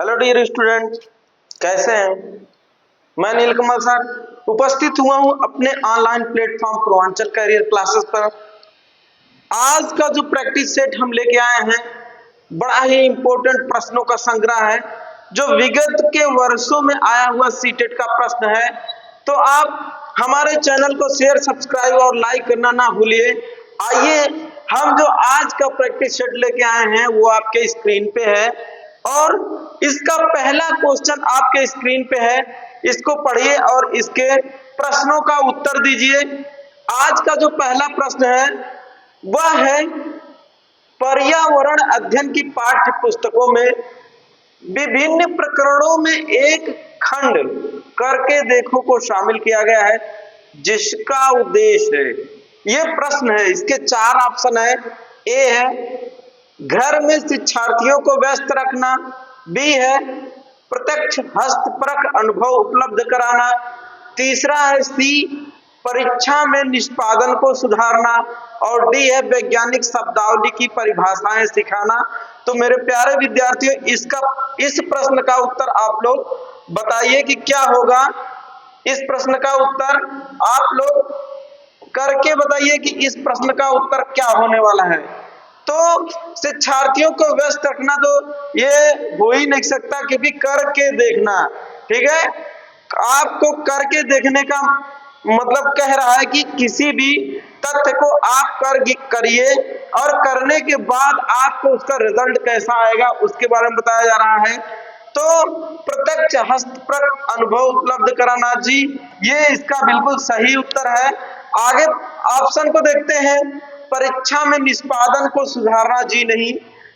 Hello dear student, कैसे हैं? मैं नीलकमल सर उपस्थित हुआ हूं अपने online platform Purvanchal career classes पर। आज का जो प्रैक्टिस सेट हम लेके आए हैं बड़ा ही इंपॉर्टेंट प्रश्नों का संग्रह है, जो विगत के वर्षों में आया हुआ सीटेट का प्रश्न है। तो आप हमारे चैनल को शेयर, सब्सक्राइब और लाइक करना ना भूलिए। आइए हम जो आज का प्रैक्टिस सेट लेके आए हैं वो आपके स्क्रीन पे है और इसका पहला क्वेश्चन आपके स्क्रीन पे है। इसको पढ़िए और इसके प्रश्नों का उत्तर दीजिए। आज का जो पहला प्रश्न है वह है, पर्यावरण अध्ययन की पाठ्य पुस्तकों में विभिन्न प्रकरणों में एक खंड करके देखो को शामिल किया गया है, जिसका उद्देश्य है। यह प्रश्न है, इसके 4 ऑप्शन है। ए है घर में शिक्षार्थियों को व्यस्त रखना, बी है प्रत्यक्ष हस्तपरक अनुभव उपलब्ध कराना, तीसरा है सी परीक्षा में निष्पादन को सुधारना और डी है वैज्ञानिक शब्दावली की परिभाषाएं सिखाना। तो मेरे प्यारे विद्यार्थियों, इस प्रश्न का उत्तर आप लोग बताइए कि क्या होगा। इस प्रश्न का उत्तर आप लोग करके बताइए कि इस प्रश्न का उत्तर क्या होने वाला है। तो शिक्षार्थियों को व्यस्त रखना तो ये हो ही नहीं सकता, क्योंकि करके देखना, ठीक है। आपको करके देखने का मतलब कह रहा है कि किसी भी तथ्य को आप करिए और करने के बाद आपको उसका रिजल्ट कैसा आएगा उसके बारे में बताया जा रहा है। तो प्रत्यक्ष हस्तपरक अनुभव उपलब्ध कराना, जी ये इसका बिल्कुल सही उत्तर है। आगे ऑप्शन को देखते हैं, परीक्षा में निष्पादन को सुधारना, जी नहीं।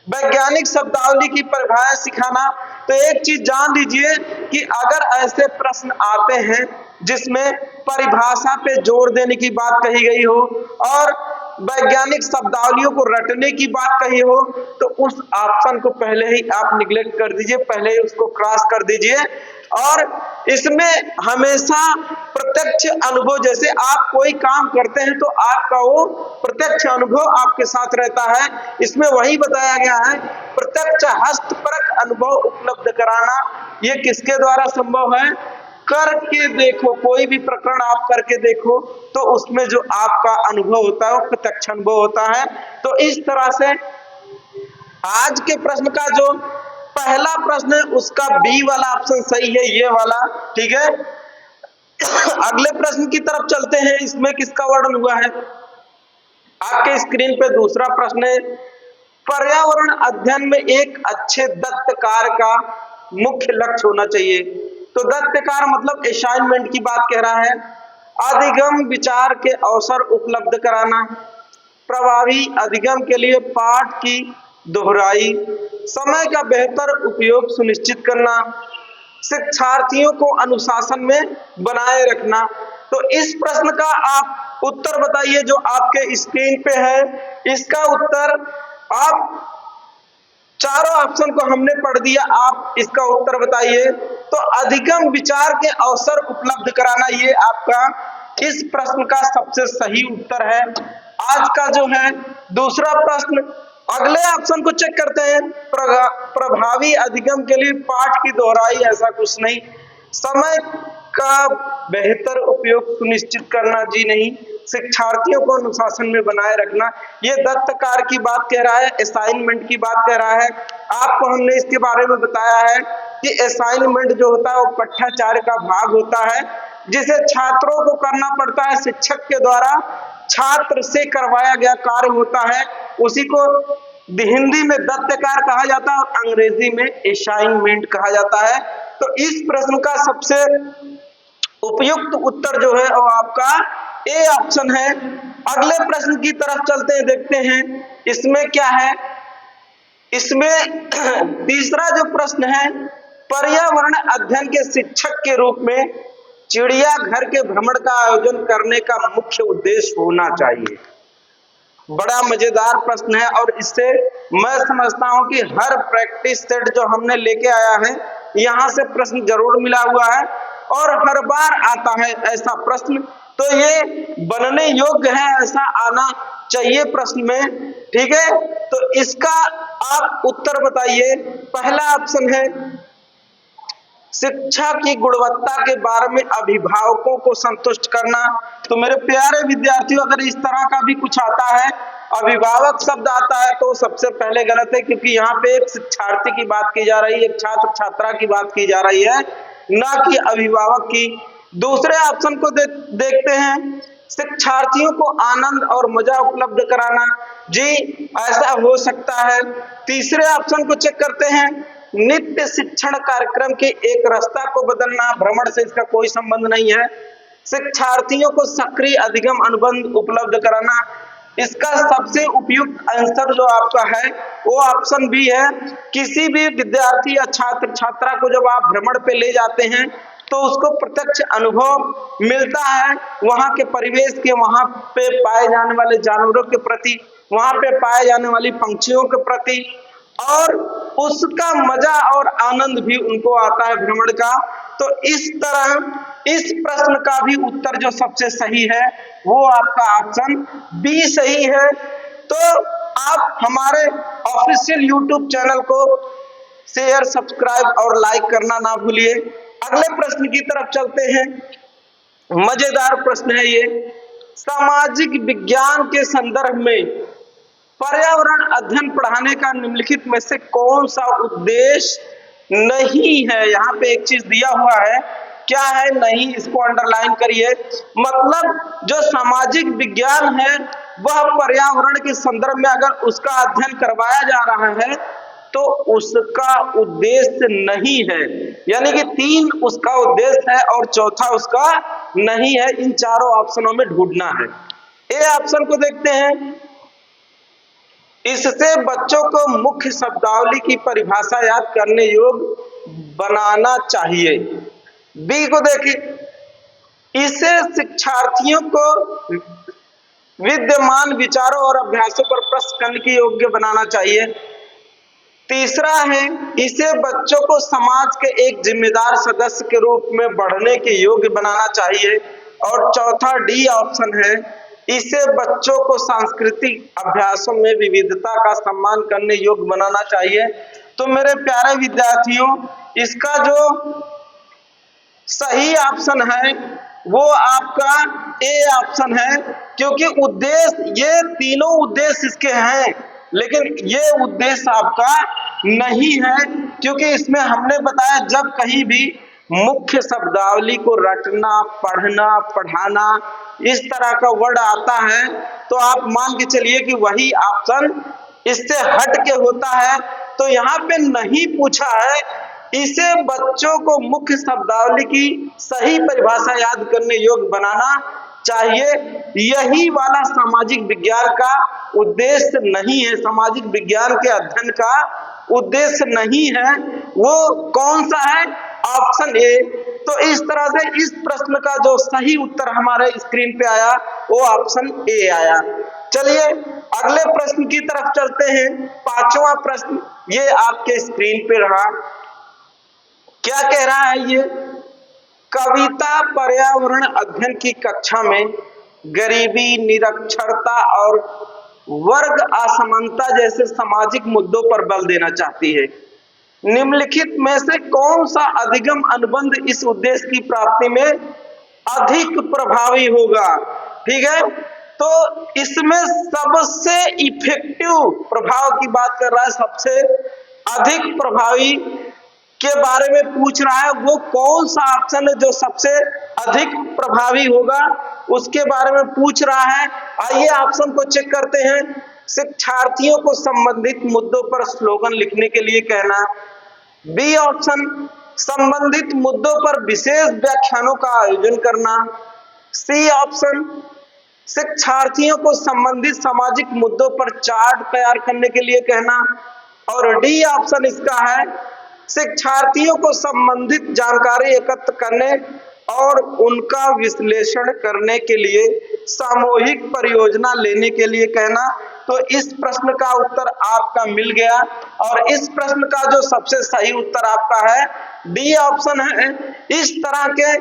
वैज्ञानिक शब्दावली की परिभाषा सिखाना, तो एक चीज जान लीजिए कि अगर ऐसे प्रश्न आते हैं जिसमें परिभाषा पे जोर देने की बात कही गई हो और वैज्ञानिक शब्दावलियों को रटने की बात कही हो, तो उस ऑप्शन को पहले ही आप निगलेक्ट कर दीजिए, पहले ही उसको क्रॉस कर दीजिए। और इसमें हमेशा प्रत्यक्ष अनुभव, जैसे आप कोई काम करते हैं तो आपका वो प्रत्यक्ष अनुभव आपके साथ रहता है, इसमें वही बताया गया है। प्रत्यक्ष हस्तपरक अनुभव उपलब्ध कराना, ये किसके द्वारा संभव है? करके देखो, कोई भी प्रकरण आप करके देखो तो उसमें जो आपका अनुभव होता है वो प्रत्यक्ष अनुभव होता है। तो इस तरह से आज के प्रश्न का जो पहला प्रश्न है उसका बी वाला ऑप्शन सही है, ये वाला, ठीक है। अगले प्रश्न की तरफ चलते हैं। इसमें किसका वर्णन हुआ है? आपके स्क्रीन पे दूसरा प्रश्न है, पर्यावरण अध्ययन में एक अच्छे दत्तकार का मुख्य लक्ष्य होना चाहिए। तो दत्तकार मतलब असाइनमेंट की बात कह रहा है। अधिगम विचार के अवसर उपलब्ध कराना, प्रभावी अधिगम के लिए पाठ की दोहराई, समय का बेहतर उपयोग सुनिश्चित करना, शिक्षार्थियों को अनुशासन में बनाए रखना। तो इस प्रश्न का आप उत्तर बताइए जो आपके स्क्रीन पे है। इसका उत्तर आप चारों ऑप्शन को हमने पढ़ दिया, आप इसका उत्तर बताइए। तो अधिगम विचार के अवसर उपलब्ध कराना, ये आपका इस प्रश्न का सबसे सही उत्तर है। आज का जो है दूसरा प्रश्न, अगले ऑप्शन को चेक करते हैं। प्रभावी अधिगम के लिए पाठ की दोहराई, ऐसा कुछ नहीं। समय का बेहतर उपयोग सुनिश्चित करना, जी नहीं। शिक्षार्थियों को अनुशासन में बनाए रखना, ये दत्तकार की बात कह रहा है, असाइनमेंट की बात कह रहा है। आपको हमने इसके बारे में बताया है कि असाइनमेंट जो होता है वो पठाचार्य का भाग होता है, जिसे छात्रों को करना पड़ता है। शिक्षक के द्वारा छात्र से करवाया गया कार्य होता है, उसी को हिंदी में दत्तकार कहा जाता है और अंग्रेजी में असाइनमेंट कहा जाता है। तो इस प्रश्न का सबसे उपयुक्त उत्तर जो है वो आपका ए ऑप्शन है। अगले प्रश्न की तरफ चलते हैं, देखते हैं इसमें क्या है। इसमें तीसरा जो प्रश्न है, पर्यावरण अध्ययन के शिक्षक के रूप में चिड़ियाघर के भ्रमण का आयोजन करने का मुख्य उद्देश्य होना चाहिए। बड़ा मजेदार प्रश्न है और इससे मैं समझता हूं कि हर प्रैक्टिस सेट जो हमने लेके आया है यहां से प्रश्न जरूर मिला हुआ है और हर बार आता है ऐसा प्रश्न। तो ये बनने योग्य है, ऐसा आना चाहिए प्रश्न में, ठीक है। तो इसका आप उत्तर बताइए। पहला ऑप्शन है शिक्षा की गुणवत्ता के बारे में अभिभावकों को संतुष्ट करना। तो मेरे प्यारे विद्यार्थियों, अगर इस तरह का भी कुछ आता है, अभिभावक शब्द आता है, तो सबसे पहले गलत है, क्योंकि यहाँ पे एक शिक्षार्थी की बात की जा रही है, एक छात्र छात्रा की बात की जा रही है, ना कि अभिभावक की। दूसरे ऑप्शन को देखते हैं, शिक्षार्थियों को आनंद और मजा उपलब्ध कराना। जी, ऐसा हो सकता है। तीसरे ऑप्शन को चेक करते हैं, नित्य शिक्षण कार्यक्रम के एक रास्ता को बदलना। भ्रमण से इसका कोई संबंध नहीं है। शिक्षार्थियों को सक्रिय अधिगम अनुबंध उपलब्ध कराना। इसका सबसे उपयुक्त आंसर जो आपका है वो ऑप्शन बी है। किसी भी विद्यार्थी या छात्र छात्रा को जब आप भ्रमण पे ले जाते हैं तो उसको प्रत्यक्ष अनुभव मिलता है वहां के परिवेश के, वहां पे पाए जाने वाले जानवरों के प्रति, वहां पे पाए जाने वाली पंछियों के प्रति, और उसका मजा और आनंद भी उनको आता है भ्रमण का। तो इस तरह इस प्रश्न का भी उत्तर जो सबसे सही है वो आपका ऑप्शन बी सही है। तो आप हमारे ऑफिशियल यूट्यूब चैनल को शेयर, सब्सक्राइब और लाइक करना ना भूलिए। अगले प्रश्न की तरफ चलते हैं। मजेदार प्रश्न है ये। सामाजिक विज्ञान के संदर्भ में पर्यावरण अध्ययन पढ़ाने का निम्नलिखित में से कौन सा उद्देश्य नहीं है? यहाँ पे एक चीज दिया हुआ है, क्या है? नहीं, इसको अंडरलाइन करिए। मतलब जो सामाजिक विज्ञान है वह पर्यावरण के संदर्भ में अगर उसका अध्ययन करवाया जा रहा है तो उसका उद्देश्य नहीं है। यानी कि 3 उसका उद्देश्य है और चौथा उसका नहीं है। इन चारों ऑप्शनों में ढूंढना है। ए ऑप्शन को देखते हैं, इससे बच्चों को मुख्य शब्दावली की परिभाषा याद करने योग्य बनाना चाहिए। बी को देखिए, इसे शिक्षार्थियों को विद्यमान विचारों और अभ्यासों पर प्रश्न करने के योग्य बनाना चाहिए। तीसरा है, इसे बच्चों को समाज के एक जिम्मेदार सदस्य के रूप में बढ़ने के योग्य बनाना चाहिए। और चौथा डी ऑप्शन है, इसे बच्चों को सांस्कृतिक अभ्यासों में विविधता का सम्मान करने योग्य बनाना चाहिए। तो मेरे प्यारे विद्यार्थियों, इसका जो सही ऑप्शन है वो आपका ए ऑप्शन है, क्योंकि उद्देश्य, ये तीनों उद्देश्य इसके हैं, लेकिन ये उद्देश्य आपका नहीं है, क्योंकि इसमें हमने बताया जब कहीं भी मुख्य शब्दावली को रटना, पढ़ना, पढ़ाना, इस तरह का वर्ड आता है तो आप मान के चलिए कि वही ऑप्शन इससे हट के होता है। तो यहाँ पे नहीं पूछा है, इसे बच्चों को मुख्य शब्दावली की सही परिभाषा याद करने योग्य बनाना चाहिए। यही वाला सामाजिक विज्ञान का उद्देश्य नहीं है, सामाजिक विज्ञान के अध्ययन का उद्देश्य नहीं है। वो कौन सा है? Option A. तो इस तरह से इस प्रश्न का जो सही उत्तर हमारे स्क्रीन पे आया वो ऑप्शन ए आया। चलिए अगले प्रश्न की तरफ चलते हैं। 5वां प्रश्न ये आपके स्क्रीन पे रहा। क्या कह रहा है ये? कविता पर्यावरण अध्ययन की कक्षा में गरीबी, निरक्षरता और वर्ग असमानता जैसे सामाजिक मुद्दों पर बल देना चाहती है। निम्नलिखित में से कौन सा अधिगम अनुबंध इस उद्देश्य की प्राप्ति में अधिक प्रभावी होगा? ठीक है, तो इसमें सबसे इफेक्टिव प्रभाव की बात कर रहा है, सबसे अधिक प्रभावी के बारे में पूछ रहा है। वो कौन सा ऑप्शन है जो सबसे अधिक प्रभावी होगा उसके बारे में पूछ रहा है। आइए ऑप्शन को चेक करते हैं। शिक्षार्थियों को संबंधित मुद्दों पर स्लोगन लिखने के लिए कहना। बी ऑप्शन, संबंधित मुद्दों पर विशेष व्याख्यानों का आयोजन करना। सी ऑप्शन, शिक्षार्थियों को संबंधित सामाजिक मुद्दों पर चार्ट तैयार करने के लिए कहना। और डी ऑप्शन इसका है, शिक्षार्थियों को संबंधित जानकारी एकत्र करने और उनका विश्लेषण करने के लिए सामूहिक परियोजना लेने के लिए कहना। तो इस प्रश्न का उत्तर आपका मिल गया और इस प्रश्न का जो सबसे सही उत्तर आपका है डी ऑप्शन है। इस तरह के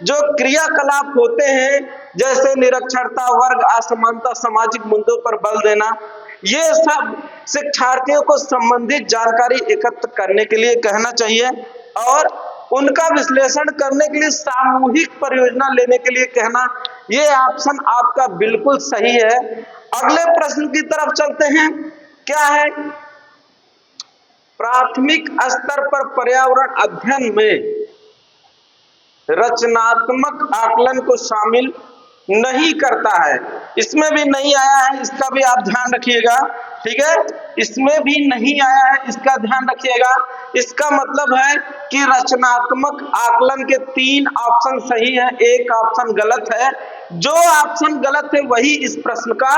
जो क्रियाकलाप होते हैं जैसे निरक्षरता, वर्ग असमानता, सामाजिक मुद्दों पर बल देना, ये सब शिक्षार्थियों को संबंधित जानकारी एकत्र करने के लिए कहना चाहिए और उनका विश्लेषण करने के लिए सामूहिक परियोजना लेने के लिए कहना, ये ऑप्शन आपका बिल्कुल सही है। अगले प्रश्न की तरफ चलते हैं। क्या है? प्राथमिक स्तर पर पर्यावरण अध्ययन में रचनात्मक आकलन को शामिल नहीं करता है। इसमें भी नहीं आया है, इसका भी आप ध्यान रखिएगा। ठीक है, इसमें भी नहीं आया है, इसका ध्यान रखिएगा। इसका मतलब है कि रचनात्मक आकलन के 3 ऑप्शन सही है, 1 ऑप्शन गलत है। जो ऑप्शन गलत है वही इस प्रश्न का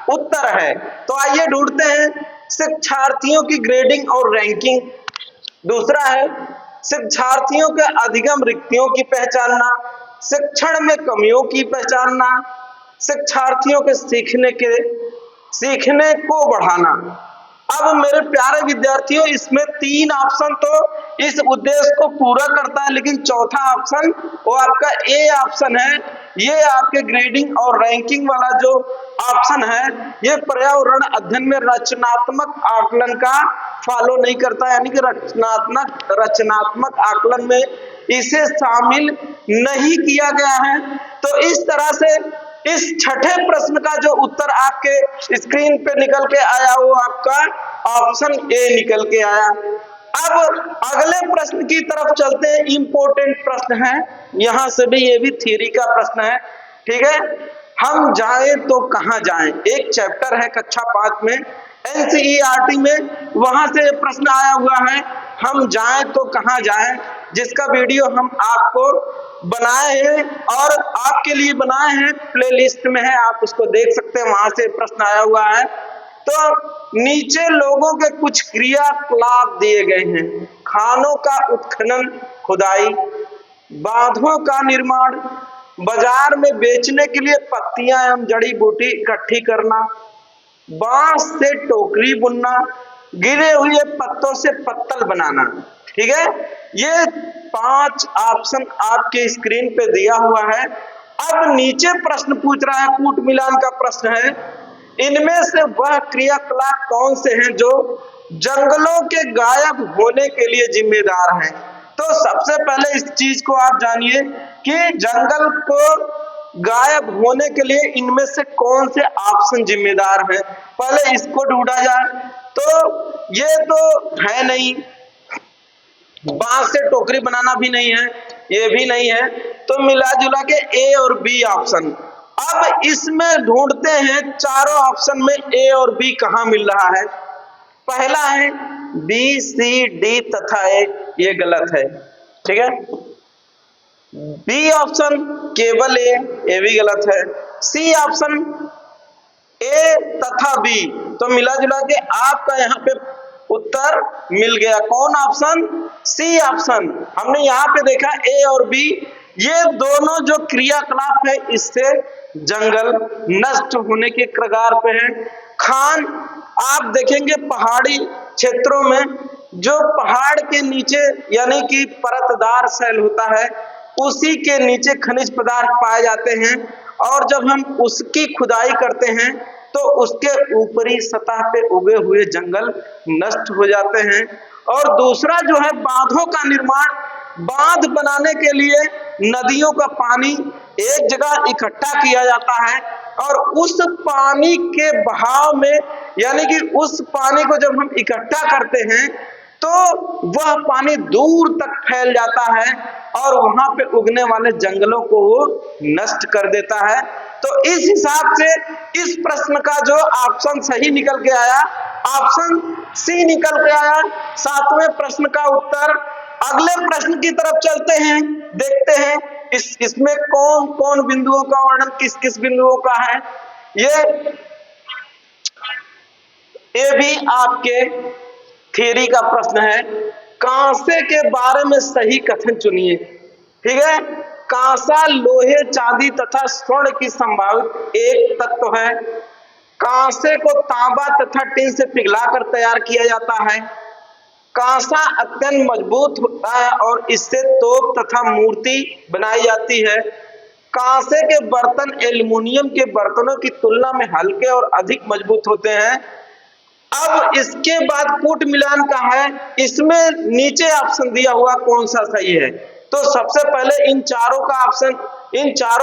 उत्तर है। तो आइए ढूंढते हैं। शिक्षार्थियों की ग्रेडिंग और रैंकिंग। दूसरा है शिक्षार्थियों के अधिगम रिक्तियों की पहचानना, शिक्षण में कमियों की पहचानना, शिक्षार्थियों के सीखने को बढ़ाना। अब मेरे प्यारे विद्यार्थियों, इसमें 3 ऑप्शन तो इस उद्देश्य को पूरा करता है, लेकिन चौथा ऑप्शन वो आपका ए ऑप्शन है। ये आपके ग्रेडिंग और रैंकिंग वाला जो ऑप्शन है, ये पर्यावरण अध्ययन में रचनात्मक आकलन का फॉलो नहीं करता, यानी कि रचनात्मक आकलन में इसे शामिल नहीं किया गया है। तो इस तरह से इस छठे प्रश्न का जो उत्तर आपके स्क्रीन पे निकल के आया वो आपका ऑप्शन ए निकल के आया। अब अगले प्रश्न की तरफ चलते हैं। इंपॉर्टेंट प्रश्न है, यहां से भी ये भी थ्योरी का प्रश्न है। ठीक है, हम जाएं तो कहां जाएं, एक चैप्टर है कक्षा 5 में एनसीईआरटी में, वहां से प्रश्न आया हुआ है, हम जाएं तो कहां जाएं, जिसका वीडियो हम आपको बनाए हैं और आपके लिए बनाए हैं, प्लेलिस्ट में है, आप उसको देख सकते हैं, वहां से प्रश्न आया हुआ है। तो नीचे लोगों के कुछ क्रियाकलाप दिए गए हैं। खानों का उत्खनन, खुदाई, बांधों का निर्माण, बाजार में बेचने के लिए पत्तियां एवं जड़ी बूटी इकट्ठी करना, बांस से टोकरी बुनना, गिरे हुए पत्तों से पत्तल बनाना। ठीक है, ये 5 ऑप्शन आपके स्क्रीन पे दिया हुआ है। अब नीचे प्रश्न पूछ रहा है, कूट मिलान का प्रश्न है, इनमें से वह क्रियाकलाप कौन से हैं जो जंगलों के गायब होने के लिए जिम्मेदार हैं। तो सबसे पहले इस चीज को आप जानिए कि जंगल को गायब होने के लिए इनमें से कौन से ऑप्शन जिम्मेदार हैं, पहले इसको ढूंढा जाए। तो ये तो है नहीं, बांस से टोकरी बनाना भी नहीं है, ये भी नहीं है, तो मिला जुला के ए और बी ऑप्शन। अब इसमें ढूंढते हैं चारों ऑप्शन में ए और बी कहां मिल रहा है। पहला है बी, सी, डी तथा ए, ये गलत है। ठीक है, बी ऑप्शन केवल ए, ये भी गलत है। सी ऑप्शन ए तथा बी, तो मिला जुला के आपका यहाँ पे उत्तर मिल गया। कौन ऑप्शन? C option. हमने यहाँ पे देखा ए और बी, ये दोनों जो क्रियाकलाप है इससे जंगल नष्ट होने के कगार पे है। खान, आप देखेंगे पहाड़ी क्षेत्रों में जो पहाड़ के नीचे यानी कि परतदार शैल होता है, उसी के नीचे खनिज पदार्थ पाए जाते हैं, और जब हम उसकी खुदाई करते हैं तो उसके ऊपरी सतह पे उगे हुए जंगल नष्ट हो जाते हैं। और दूसरा जो है बांधों का निर्माण, बांध बनाने के लिए नदियों का पानी एक जगह इकट्ठा किया जाता है और उस पानी के बहाव में यानी कि उस पानी को जब हम इकट्ठा करते हैं तो वह पानी दूर तक फैल जाता है और वहां पे उगने वाले जंगलों को वो नष्ट कर देता है। तो इस हिसाब से इस प्रश्न का जो ऑप्शन सही निकल के आया, ऑप्शन सी निकल के आया। 7वें प्रश्न का उत्तर। अगले प्रश्न की तरफ चलते हैं, देखते हैं इसमें कौन कौन बिंदुओं का वर्णन किस किस बिंदुओं का है। ये भी आपके थ्योरी का प्रश्न है। कांसे के बारे में सही कथन चुनिए। ठीक है, कांसा लोहे, चांदी तथा स्वर्ण की संभावित एक तत्व है। कांसे को तांबा तथा टिन से पिघलाकर तैयार किया जाता है। कांसा अत्यंत मजबूत होता है और इससे तोप तथा मूर्ति बनाई जाती है। कांसे के बर्तन एल्युमिनियम के बर्तनों की तुलना में हल्के और अधिक मजबूत होते हैं। अब इसके बाद कूट मिलान का है, इसमें नीचे ऑप्शन दिया हुआ कौन सा सही है। तो सबसे पहले इन चारों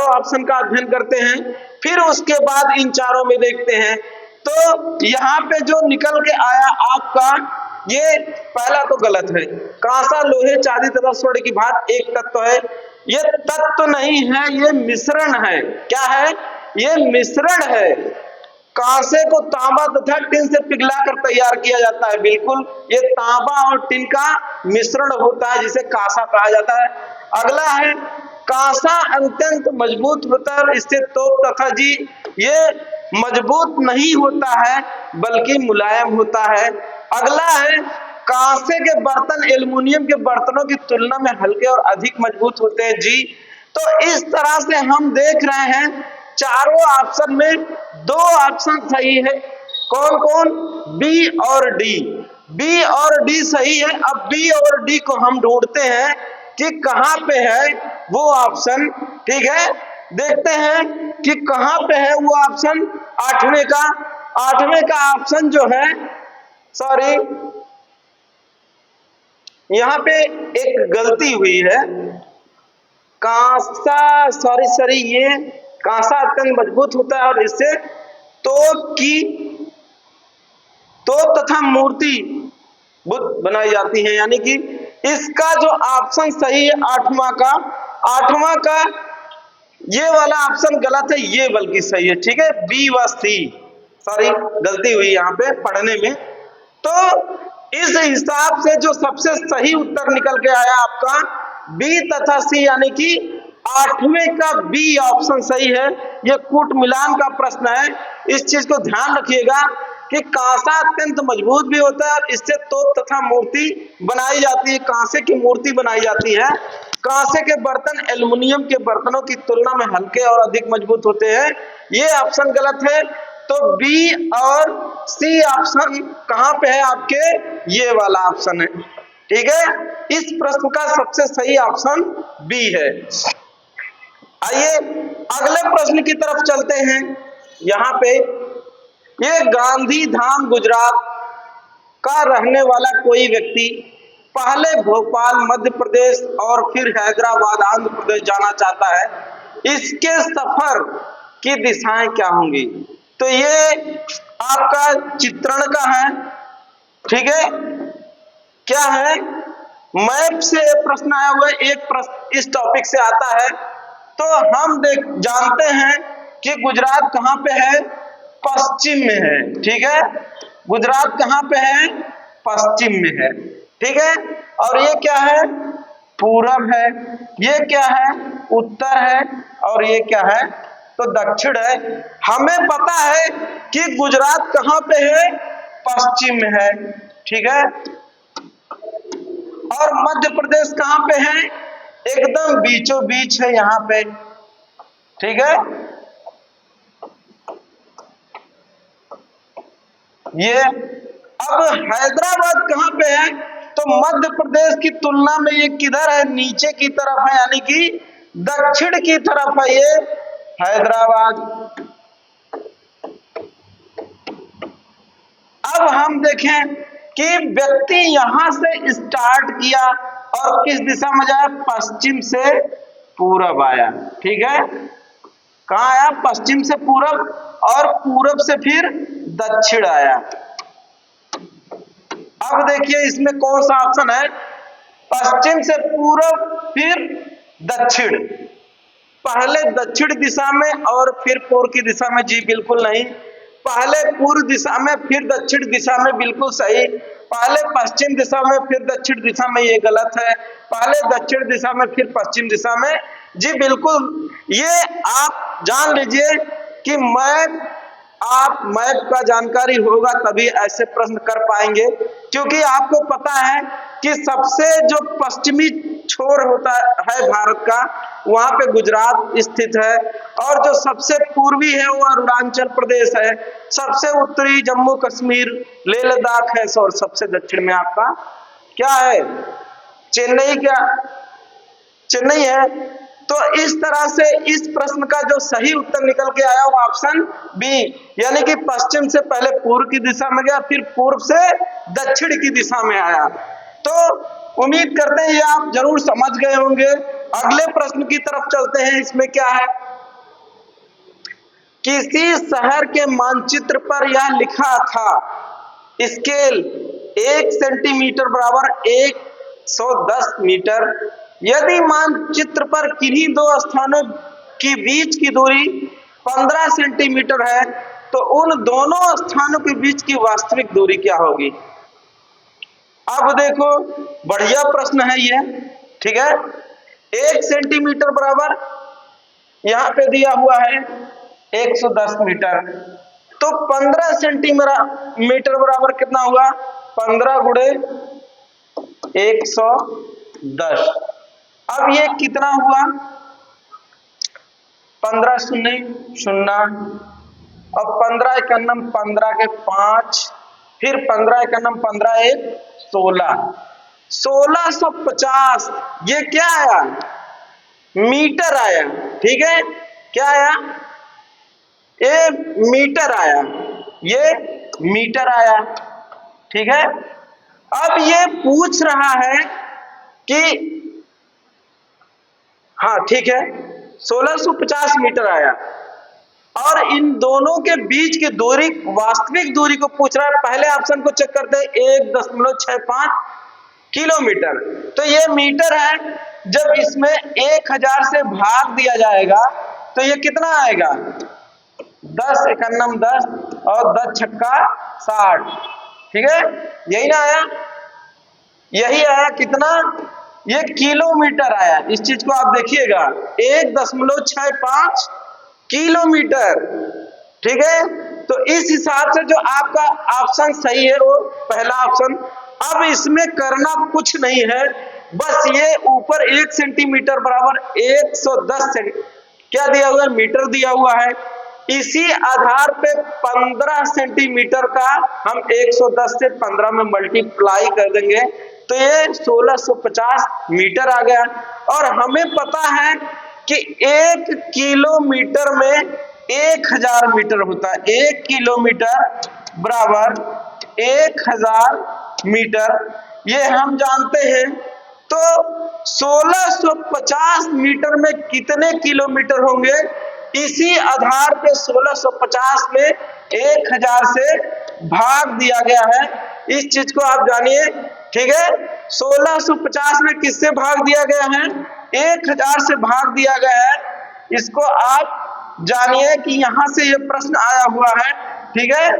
ऑप्शन का अध्ययन करते हैं, फिर उसके बाद इन चारों में देखते हैं। तो यहाँ पे जो निकल के आया आपका, ये पहला तो गलत है। कांसा, लोहे, चांदी तथा स्वर्ण की भांति एक तत्व है। ये तत्व नहीं है, ये मिश्रण है। क्या है? ये मिश्रण है। कांसे को तांबा तथा टिन से पिघलाकर तैयार किया जाता है। बिल्कुल, ये तांबा और टिन का मिश्रण होता है, जिसे कांसा कहा जाता है। अगला है, कांसा अत्यंत मजबूत होता है, इससे तोप तथा जी ये मजबूत नहीं होता है बल्कि मुलायम होता है। अगला है, कांसे के बर्तन एल्युमिनियम के बर्तनों की तुलना में हल्के और अधिक मजबूत होते हैं जी। तो इस तरह से हम देख रहे हैं चारों ऑप्शन में दो ऑप्शन सही है। कौन कौन? बी और डी। बी और डी सही है। अब बी और डी को हम ढूंढते हैं कि कहां पे है वो ऑप्शन। ठीक है, देखते हैं कि कहां पे है वो ऑप्शन। आठवें का ऑप्शन जो है, सॉरी यहां पे एक गलती हुई है। कांसा, सॉरी ये कांसा अत्यंत मजबूत होता है और इससे तोप तथा मूर्ति बुद्ध बनाई जाती है। यानी कि इसका जो ऑप्शन सही है आठवां का ये वाला ऑप्शन गलत है, ये बल्कि सही है। ठीक है, बी व सी, सॉरी गलती हुई यहाँ पे पढ़ने में। तो इस हिसाब से जो सबसे सही उत्तर निकल के आया आपका बी तथा सी, यानी कि आठवें का बी ऑप्शन सही है। ये कूट मिलान का प्रश्न है, इस चीज को ध्यान रखिएगा कि कांसा अत्यंत मजबूत भी होता है और इससे तोप तथा मूर्ति बनाई जाती है। कांसे की मूर्ति बनाई जाती है। कांसे के बर्तन एल्युमिनियम के बर्तनों की तुलना में हल्के और अधिक मजबूत होते हैं। ये ऑप्शन गलत है। तो बी और सी ऑप्शन कहां पे है आपके? ये वाला ऑप्शन है। ठीक है, इस प्रश्न का सबसे सही ऑप्शन बी है। आइए अगले प्रश्न की तरफ चलते हैं। यहाँ पे ये गांधीधाम गुजरात का रहने वाला कोई व्यक्ति पहले भोपाल मध्य प्रदेश और फिर हैदराबाद आंध्र प्रदेश जाना चाहता है। इसके सफर की दिशाएं क्या होंगी? तो ये आपका चित्रण का है। ठीक है, क्या है? मैप से प्रश्न आया हुआ है, एक प्रश्न इस टॉपिक से आता है। तो हम जानते हैं कि गुजरात कहां पे है? पश्चिम में है। ठीक है, गुजरात कहां पे है? पश्चिम में है। ठीक है, और ये क्या है? पूरब है। ये क्या है? उत्तर है। और ये क्या है? तो दक्षिण है। हमें पता है कि गुजरात कहां पे है? पश्चिम में है। ठीक है, और मध्य प्रदेश कहां पे है? एकदम बीचों बीच है यहां पे। ठीक है, ये अब हैदराबाद कहां पे है? तो मध्य प्रदेश की तुलना में ये किधर है? नीचे की तरफ है, यानी कि दक्षिण की तरफ है ये हैदराबाद। अब हम देखें कि व्यक्ति यहां से स्टार्ट किया और किस दिशा में जाया? पश्चिम से पूरब आया। ठीक है, कहां आया? पश्चिम से पूरब, और पूरब से फिर दक्षिण आया। अब देखिए इसमें कौन सा ऑप्शन है? पश्चिम से पूरब फिर दक्षिण। पहले दक्षिण दिशा में और फिर पूर्व की दिशा में? जी बिल्कुल नहीं। पहले पूर्व दिशा में फिर दक्षिण दिशा में? बिल्कुल सही। पहले पश्चिम दिशा में फिर दक्षिण दिशा में? ये गलत है। पहले दक्षिण दिशा में फिर पश्चिम दिशा में? जी बिल्कुल। ये आप जान लीजिए कि आप मैप का जानकारी होगा तभी ऐसे प्रश्न कर पाएंगे, क्योंकि आपको पता है कि सबसे जो पश्चिमी छोर होता है भारत का, वहां पे गुजरात स्थित है, और जो सबसे पूर्वी है वो अरुणाचल प्रदेश है, सबसे उत्तरी जम्मू कश्मीर लेह लद्दाख है, और सबसे दक्षिण में आपका क्या है? चेन्नई। क्या चेन्नई है? तो इस तरह से इस प्रश्न का जो सही उत्तर निकल के आया वो ऑप्शन बी, यानी कि पश्चिम से पहले पूर्व की दिशा में गया, फिर पूर्व से दक्षिण की दिशा में आया। तो उम्मीद करते हैं ये आप जरूर समझ गए होंगे। अगले प्रश्न की तरफ चलते हैं। इसमें क्या है, किसी शहर के मानचित्र पर यह लिखा था, स्केल 1 सेंटीमीटर बराबर 110 मीटर। यदि मानचित्र पर किन्हीं दो स्थानों की बीच की दूरी 15 सेंटीमीटर है तो उन दोनों स्थानों के बीच की वास्तविक दूरी क्या होगी। अब देखो बढ़िया प्रश्न है ये, ठीक है। 1 सेंटीमीटर बराबर यहां पे दिया हुआ है 110 मीटर, तो 15 सेंटीमीटर बराबर कितना हुआ, 15 गुणे 110। अब ये कितना हुआ, 15 शून्य शून्य, और 15 इकन्नम 15 के 5, फिर 15 इकन्नम 15 1 16, 1650। ये क्या आया, मीटर आया, ठीक है। क्या आया, ये मीटर आया, ये मीटर आया, ठीक है। अब ये पूछ रहा है कि हाँ ठीक है 1650 मीटर आया, और इन दोनों के बीच की दूरी, वास्तविक दूरी को पूछ रहा है। पहले ऑप्शन को चेक करते हैं, 1.65 किलोमीटर, तो ये मीटर है। जब इसमें 1000 से भाग दिया जाएगा तो ये कितना आएगा, 10 इकन्नम 10 और 10 छक्का 60, ठीक है। यही ना आया, यही आया, कितना, ये किलोमीटर आया। इस चीज को आप देखिएगा, 1.65 किलोमीटर, ठीक है। तो इस हिसाब से जो आपका ऑप्शन सही है वो पहला ऑप्शन। अब इसमें करना कुछ नहीं है, बस ये ऊपर 1 सेंटीमीटर बराबर 110 क्या दिया हुआ है, मीटर दिया हुआ है। इसी आधार पे 15 सेंटीमीटर का हम 110 से 15 में मल्टीप्लाई कर देंगे तो ये 1650 मीटर आ गया। और हमें पता है कि 1 किलोमीटर में 1000 मीटर होता है। 1 किलोमीटर बराबर 1000 मीटर, ये हम जानते हैं। तो 1650 मीटर में कितने किलोमीटर होंगे, इसी आधार पे 1650 में 1000 से भाग दिया गया है। इस चीज को आप जानिए, ठीक है। 1650 में किससे भाग दिया गया है, 1000 से भाग दिया गया है। इसको आप जानिए कि यहां से ये प्रश्न आया हुआ है, ठीक है।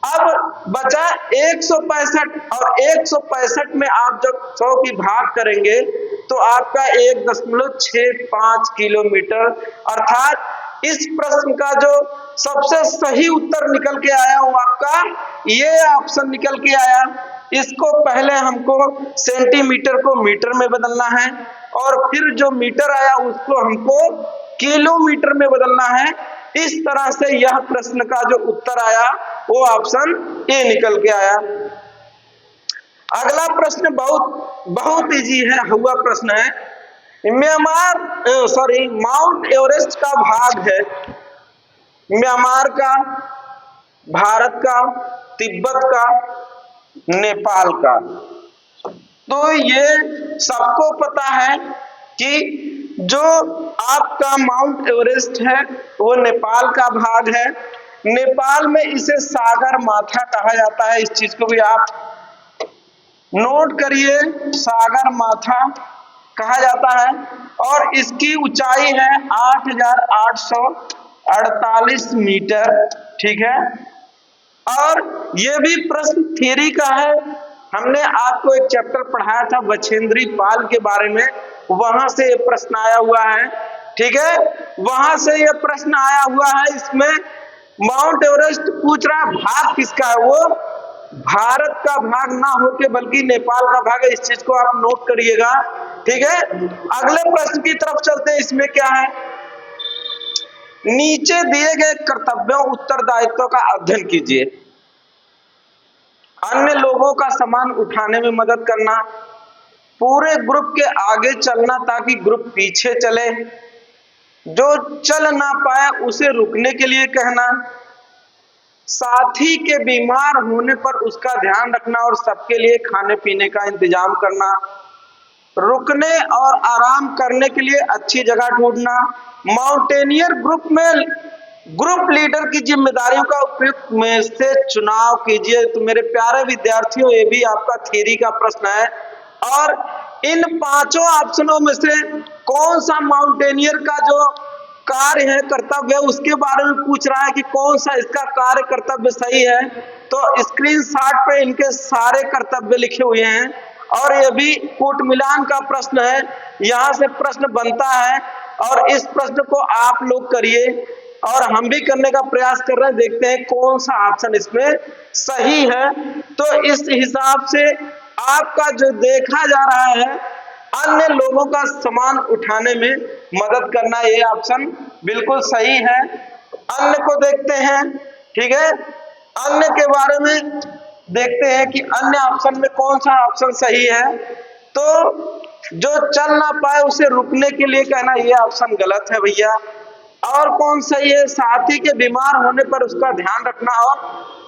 अब बचा 165, और 165 में आप जब 100 की भाग करेंगे तो आपका 1.65 किलोमीटर, अर्थात इस प्रश्न का जो सबसे सही उत्तर निकल के आया वो आपका ये ऑप्शन निकल के आया। इसको पहले हमको सेंटीमीटर को मीटर में बदलना है, और फिर जो मीटर आया उसको हमको किलोमीटर में बदलना है। इस तरह से यह प्रश्न का जो उत्तर आया वो ऑप्शन ए निकल के आया। अगला प्रश्न बहुत इजी है, हुआ प्रश्न है। माउंट एवरेस्ट का भाग है म्यांमार का, भारत का, तिब्बत का, नेपाल का। तो ये सबको पता है कि जो आपका माउंट एवरेस्ट है वो नेपाल का भाग है। नेपाल में इसे सागर माथा कहा जाता है, इस चीज को भी आप नोट करिए, सागर माथा कहा जाता है। और इसकी ऊंचाई है 8848 मीटर, ठीक है। और ये भी प्रश्न थ्योरी का है। हमने आपको एक चैप्टर पढ़ाया था बछेंद्री पाल के बारे में, वहां से ये प्रश्न आया हुआ है, ठीक है। वहां से ये प्रश्न आया हुआ है। इसमें माउंट एवरेस्ट पूछ रहा है भाग किसका है, वो भारत का भाग ना होके बल्कि नेपाल का भाग है। इस चीज को आप नोट करिएगा, ठीक है। अगले प्रश्न की तरफ चलते हैं। इसमें क्या है, नीचे दिए गए कर्तव्यों उत्तरदायित्व का अध्ययन कीजिए। अन्य लोगों का सामान उठाने में मदद करना, पूरे ग्रुप के आगे चलना ताकि ग्रुप पीछे चले, जो चल ना पाए उसे रुकने के लिए कहना, साथी के बीमार होने पर उसका ध्यान रखना और सबके लिए खाने पीने का इंतजाम करना, रुकने और आराम करने के लिए अच्छी जगह ढूंढना। माउंटेनियर ग्रुप में ग्रुप लीडर की जिम्मेदारियों का उपयुक्त में से चुनाव कीजिए। तो मेरे प्यारे विद्यार्थियों, ये भी आपका थ्योरी का प्रश्न है और इन पांचों ऑप्शनों में से कौन सा माउंटेनियर का जो कार्य है, कर्तव्य है, उसके बारे में पूछ रहा है कि कौन सा इसका कार्य कर्तव्य सही है। तो स्क्रीनशॉट पे इनके सारे कर्तव्य लिखे हुए हैं और ये भी कूट मिलान का प्रश्न है, यहाँ से प्रश्न बनता है और इस प्रश्न को आप लोग करिए और हम भी करने का प्रयास कर रहे हैं। देखते हैं कौन सा ऑप्शन इसमें सही है। तो इस हिसाब से आपका जो देखा जा रहा है, अन्य लोगों का सामान उठाने में मदद करना, ये ऑप्शन बिल्कुल सही है। अन्य को देखते हैं, ठीक है, अन्य के बारे में देखते हैं कि अन्य ऑप्शन में कौन सा ऑप्शन सही है। तो जो चल ना पाए उसे रुकने के लिए कहना, ये ऑप्शन गलत है भैया। और कौन सही है? साथी के बीमार होने पर उसका ध्यान रखना और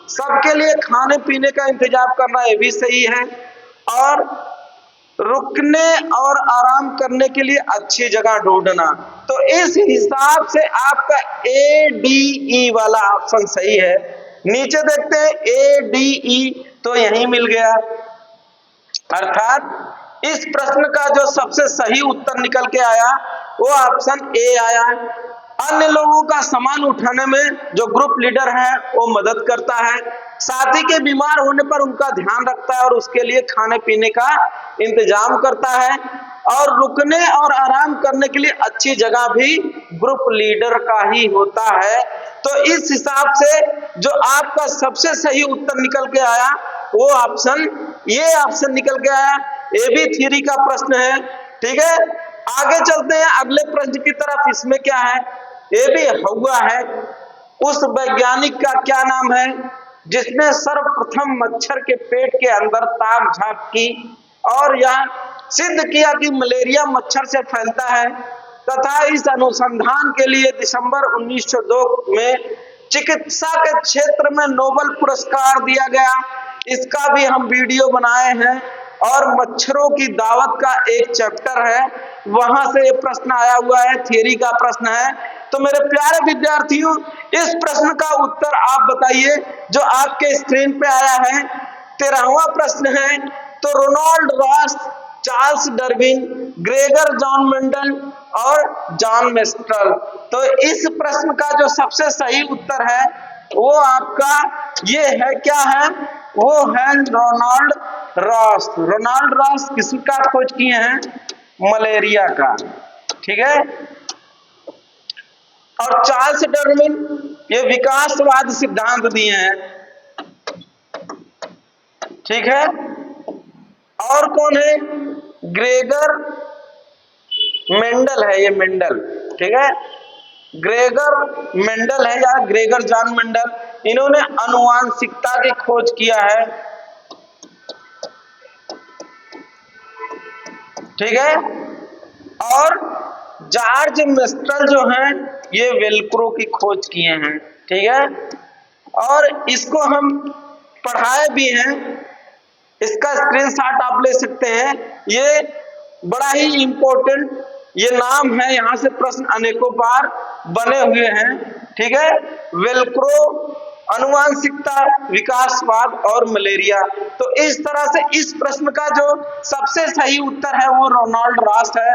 सबके लिए खाने पीने का इंतजाम करना, ये भी सही है। और रुकने और आराम करने के लिए अच्छी जगह ढूंढना। तो इस हिसाब से आपका ADE वाला ऑप्शन सही है। नीचे देखते हैं ADE, तो यही मिल गया, अर्थात इस प्रश्न का जो सबसे सही उत्तर निकल के आया वो ऑप्शन A आया। अन्य लोगों का सामान उठाने में जो ग्रुप लीडर है वो मदद करता है, साथी के बीमार होने पर उनका ध्यान रखता है और उसके लिए खाने पीने का इंतजाम करता है, और रुकने और आराम करने के लिए अच्छी जगह भी ग्रुप लीडर का ही होता है। तो इस हिसाब से जो आपका सबसे सही उत्तर निकल के आया वो ऑप्शन, ये ऑप्शन निकल के आया। ये भी थ्योरी का प्रश्न है, ठीक है। आगे चलते हैं अगले प्रश्न की तरफ। इसमें क्या है? ये भी हुआ है। उस वैज्ञानिक का क्या नाम है जिसने सर्वप्रथम मच्छर के पेट के अंदर ताक झांक की और यह सिद्ध किया कि मलेरिया मच्छर से फैलता है, तथा इस अनुसंधान के लिए दिसंबर 1902 में चिकित्सा के क्षेत्र में नोबेल पुरस्कार दिया गया। इसका भी हम वीडियो बनाए हैं और मच्छरों की दावत का एक चैप्टर है, वहां से ये प्रश्न आया हुआ है, थ्योरी का प्रश्न है। तो मेरे प्यारे विद्यार्थियों, इस प्रश्न का उत्तर आप बताइए जो आपके स्क्रीन पे आया है। 13वां प्रश्न है, तो Ronald Ross, Charles Darwin, Gregor John Mendel और जॉन मेस्ट्रल। तो इस प्रश्न का जो सबसे सही उत्तर है वो आपका ये है, क्या है? वो है रोनाल्ड रॉस। रोनाल्ड रॉस किसका खोज किए हैं? मलेरिया का, ठीक है। और चार्ल्स डार्विन ये विकासवाद सिद्धांत दिए हैं, ठीक है। और कौन है? ग्रेगर मेंडल है, ये मेंडल, ठीक है। ग्रेगर मेंडल है या ग्रेगर जॉन मेंडल, इन्होंने आनुवांशिकता की खोज किया है, ठीक है। और जॉर्ज मेस्ट्रल जो हैं ये वेलक्रो की खोज किए हैं, ठीक है। और इसको हम पढ़ाए भी हैं, इसका स्क्रीनशॉट आप ले सकते हैं। ये बड़ा ही इंपॉर्टेंट ये नाम है, यहां से प्रश्न अनेकों बार बने हुए हैं, ठीक है। वेलक्रो, आनुवांशिकता, विकासवाद और मलेरिया। तो इस तरह से इस प्रश्न का जो सबसे सही उत्तर है वो रोनाल्ड रॉस है।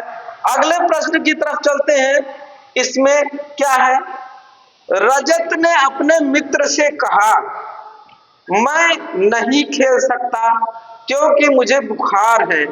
अगले प्रश्न की तरफ चलते हैं। इसमें क्या है? रजत ने अपने मित्र से कहा, मैं नहीं खेल सकता क्योंकि मुझे बुखार है,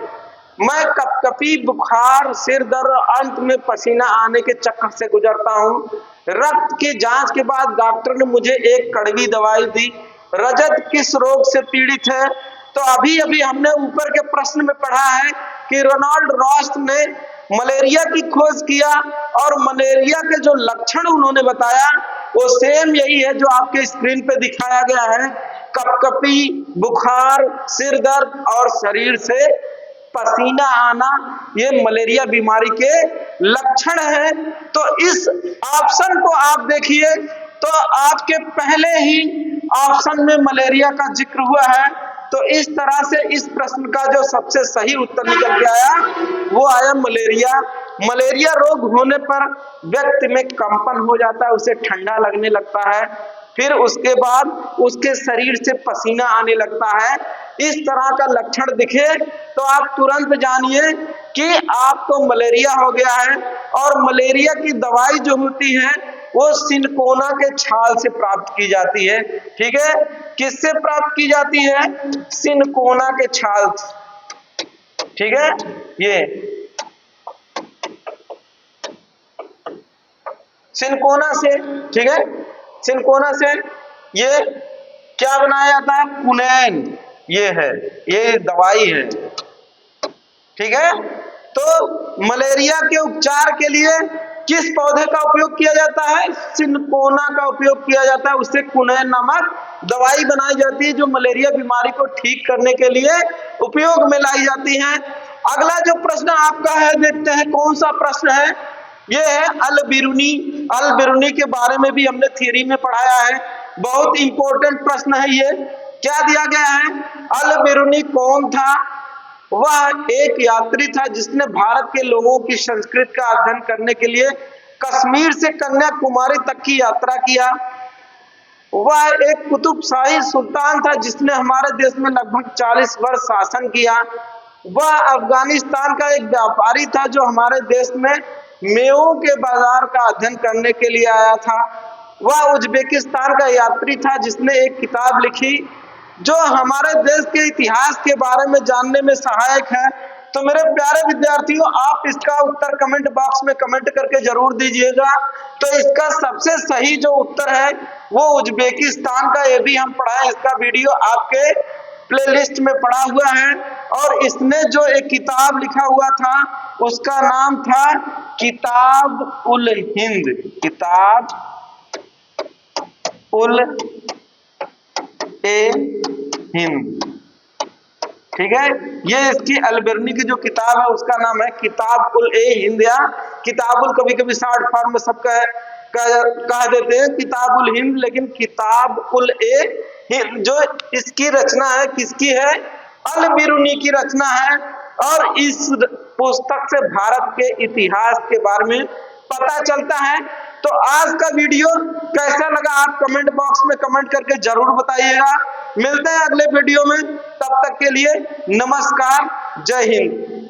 मैं कपकपी, बुखार, सिर दर्द, अंत में पसीना आने के चक्कर से गुजरता हूँ। रक्त की जांच के बाद डॉक्टर ने मुझे एक कड़वी दवाई दी। रजत किस रोग से पीड़ित है? तो अभी अभी हमने ऊपर के प्रश्न में पढ़ा है कि रोनाल्ड रॉस ने मलेरिया की खोज किया और मलेरिया के जो लक्षण उन्होंने बताया वो सेम यही है जो आपके स्क्रीन पे दिखाया गया है, कपकपी, बुखार, सिर दर्द और शरीर से पसीना आना ये मलेरिया बीमारी के लक्षण है। तो इस ऑप्शन को आप देखिए तो आपके पहले ही ऑप्शन में मलेरिया का जिक्र हुआ है। तो इस तरह से इस प्रश्न का जो सबसे सही उत्तर निकल के आया वो आया मलेरिया। मलेरिया रोग होने पर व्यक्ति में कंपन हो जाता है, उसे ठंडा लगने लगता है, फिर उसके बाद उसके शरीर से पसीना आने लगता है। इस तरह का लक्षण दिखे तो आप तुरंत जानिए कि आपको मलेरिया हो गया है। और मलेरिया की दवाई जो होती है वो सिनकोना के छाल से प्राप्त की जाती है। ठीक है, किससे प्राप्त की जाती है? सिनकोना के छाल। ठीक है, ये सिनकोना से, ठीक है, सिनकोना से ये क्या बनाया जाता है? कुनैन, ये है, ये दवाई है। ठीक है, तो मलेरिया के उपचार के लिए किस पौधे का उपयोग किया जाता है? सिनकोना का उपयोग किया जाता है। उससे कुनैन नामक दवाई बनाई जाती है जो मलेरिया बीमारी को ठीक करने के लिए उपयोग में लाई जाती है। अगला जो प्रश्न आपका है, देखते हैं कौन सा प्रश्न है। ये है अल-बिरूनी। अल-बिरूनी के बारे में भी हमने थ्योरी में पढ़ाया है, बहुत इंपॉर्टेंट प्रश्न है ये। क्या दिया गया है? अल-बिरूनी कौन था? वह एक यात्री था जिसने भारत के लोगों की संस्कृति का अध्ययन करने के लिए कश्मीर से कन्याकुमारी तक की यात्रा किया। वह एक कुतुबशाही सुल्तान था जिसने हमारे देश में लगभग 40 वर्ष शासन किया। वह अफगानिस्तान का एक व्यापारी था जो हमारे देश में मेवों के बाजार का अध्ययन करने के लिए आया था। वह उज्बेकिस्तान का यात्री था जिसने एक किताब लिखी जो हमारे देश के इतिहास के बारे में जानने में सहायक है। तो मेरे प्यारे विद्यार्थियों, आप इसका उत्तर कमेंट बॉक्स में कमेंट करके जरूर दीजिएगा। तो इसका सबसे सही जो उत्तर है वो उज्बेकिस्तान का, ये भी हम पढ़ाए, इसका वीडियो आपके प्लेलिस्ट में पड़ा हुआ है। और इसने जो एक किताब लिखा हुआ था उसका नाम था किताब उल हिंद। किताब उल ए हिंद। ठीक है, ये इसकी अल-बिरूनी की जो किताब है उसका नाम है किताब उल ए हिंद, या किताबुल, कभी कभी शॉर्ट फॉर्म में सब कह देते हैं किताब उल हिंद, लेकिन किताब उल ए हिंद जो इसकी रचना है किसकी है? अल-बिरूनी की रचना है। और इस पुस्तक से भारत के इतिहास के बारे में पता चलता है। तो आज का वीडियो कैसा लगा आप कमेंट बॉक्स में कमेंट करके जरूर बताइएगा। मिलते हैं अगले वीडियो में, तब तक के लिए नमस्कार, जय हिंद।